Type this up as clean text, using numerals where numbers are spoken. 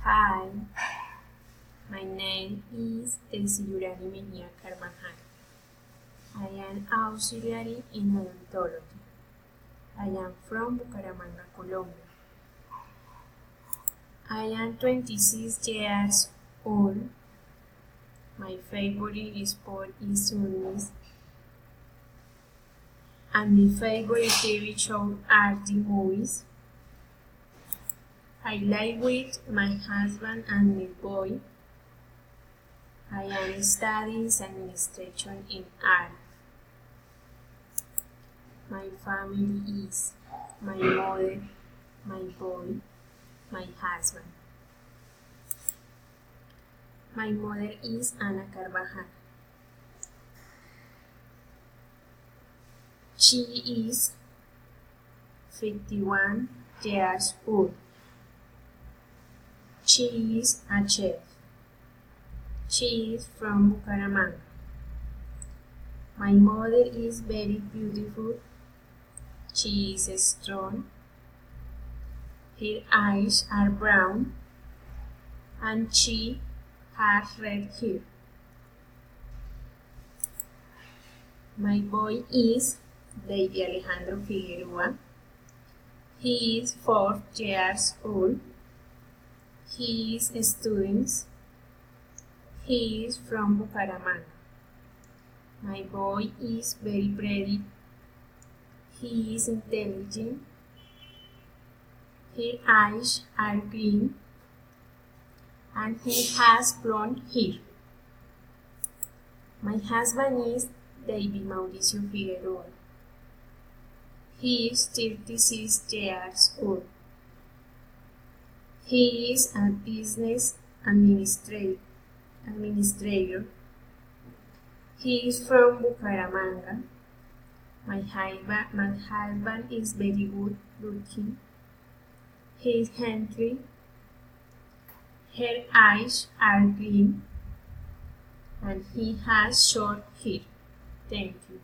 Hi, my name is Tesilurani Mejia Carvajal. I am auxiliary in odontology. I am from Bucaramanga, Colombia. I am 26 years old. My favorite sport is swimming, and my favorite TV show are the movies. I live with my husband and my boy. I am studying administration in art. My family is my mother, my boy, my husband. My mother is Ana Carvajal. She is 51 years old. She is a chef. She is from Bucaramanga. My mother is very beautiful. She is strong. Her eyes are brown and she has red hair. My boy is David Alejandro Figueroa. He is 4 years old. He is a student. He is from Bucaramanga. My boy is very pretty. He is intelligent. His eyes are green and he has blonde hair. My husband is David Mauricio Figueroa. He is 36 years old. He is a business administrator. He is from Bucaramanga. My husband is very good looking. He is healthy. Her eyes are green and he has short hair. Thank you.